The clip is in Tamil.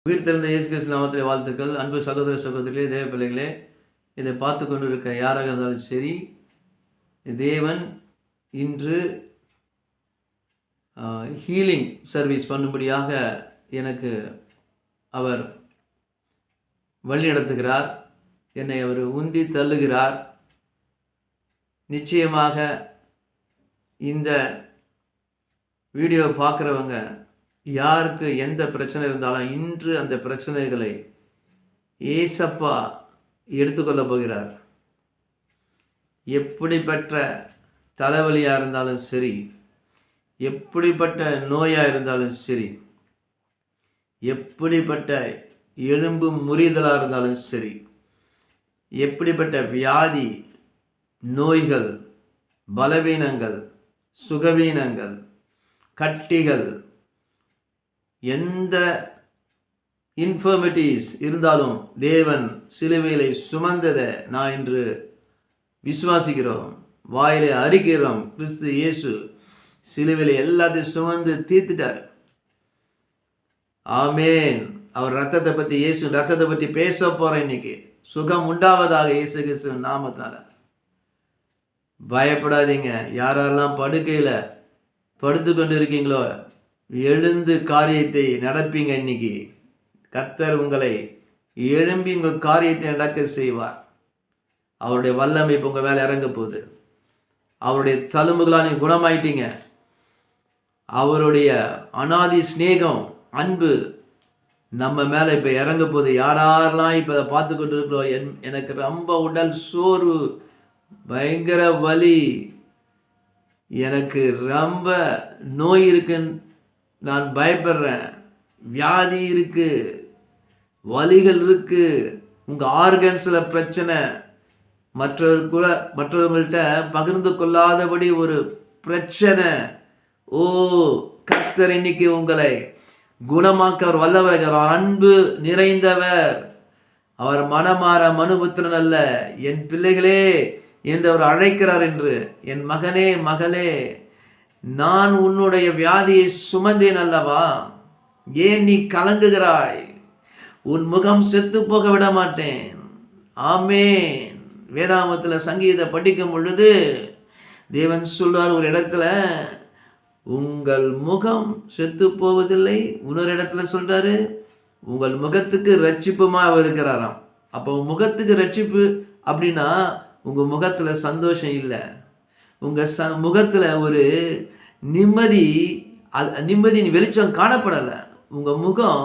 உயிர்த்தெழுந்த இயேசு கிறிஸ்து நாமத்திலே வாழ்த்துக்கள். அன்பு சகோதர சகோதரிகளே, தேவ பிள்ளைகளே, இதை பார்த்து கொண்டு இருக்க யாராக இருந்தாலும் சரி, தேவன் இன்று ஹீலிங் சர்வீஸ் பண்ணும்படியாக எனக்கு அவர் வழி நடத்துகிறார். என்னை அவர் உந்தி தள்ளுகிறார். நிச்சயமாக இந்த வீடியோ பார்க்குறவங்க யாருக்கு எந்த பிரச்சனை இருந்தாலும் இன்று அந்த பிரச்சனைகளை ஏசப்பா எடுத்துக்கொள்ள போகிறார். எப்படிப்பட்ட தலைவலியாக இருந்தாலும் சரி, எப்படிப்பட்ட நோயாக இருந்தாலும் சரி, எப்படிப்பட்ட எலும்பு முறிதலாக இருந்தாலும் சரி, எப்படிப்பட்ட வியாதி, நோய்கள், பலவீனங்கள், சுகவீனங்கள், கட்டிகள், எந்த இன்ஃபர்மிட்டிஸ் இருந்தாலும் தேவன் சிலுவையிலே சுமந்ததை நான் இன்று விசுவாசிக்கிறோம், வாயிலே அறிக்கிறோம். கிறிஸ்து இயேசு சிலுவையிலே எல்லாத்தையும் சுமந்து தீர்த்துட்டார். ஆமேன். அவர் ரத்தத்தை பற்றி, இயேசு ரத்தத்தை பற்றி பேச போகிறேன் இன்னைக்கு. சுகம் உண்டாவதாக இயேசு கிறிஸ்து நாமத்தினால. பயப்படாதீங்க. யாரெல்லாம் படுக்கையில் படுத்து கொண்டு இருக்கீங்களோ, எழுந்து காரியத்தை நடப்பீங்க. இன்னைக்கு கர்த்தர் உங்களை எழும்பி உங்கள் காரியத்தை நடக்க செய்வார். அவருடைய வல்லமை இப்போ உங்கள் மேலே இறங்க போகுது. அவருடைய தழும்புகளாக நீங்கள் குணமாயிட்டீங்க. அவருடைய அனாதி ஸ்நேகம், அன்பு நம்ம மேலே இப்போ இறங்க போகுது. யாரெல்லாம் இப்போ அதை பார்த்து கொண்டு இருக்கிறோம், எனக்கு ரொம்ப உடல் சோர்வு, பயங்கர வலி, எனக்கு ரொம்ப நோய் இருக்குன்னு நான் பயப்படுறேன், வியாதி இருக்கு, வலிகள் இருக்கு, உங்கள் ஆர்கன்ஸில் பிரச்சனை, மற்றவங்கள்ட்ட பகிர்ந்து கொள்ளாதபடி ஒரு பிரச்சனை. ஓ, கர்த்தர் இன்னைக்கு உங்களை குணமாக்க அவர் வல்லவர். அவர் அன்பு நிறைந்தவர். அவர் மனமாற மனுபுத்திரன் அல்ல, என் பிள்ளைகளே என்று அவர் அழைக்கிறார். என்று என் மகனே மகளே, நான் உன்னுடைய வியாதியை சுமந்தேன் அல்லவா, ஏன் நீ கலங்குகிறாய்? உன் முகம் செத்து போக விட மாட்டேன். ஆமேன். வேதாமத்தில் சங்கீத படிக்கும் பொழுது தேவன் சொல்றார் ஒரு இடத்துல, உங்கள் முகம் செத்து போவதில்லை. இன்னொரு இடத்துல சொல்றாரு, உங்கள் முகத்துக்கு ரட்சிப்புமாக இருக்கிறாராம். அப்போ முகத்துக்கு ரட்சிப்பு அப்படின்னா உங்கள் முகத்தில் சந்தோஷம் இல்லை, உங்கள் முகத்தில் ஒரு நிம்மதியின் வெளிச்சம் காணப்படலை. உங்கள் முகம்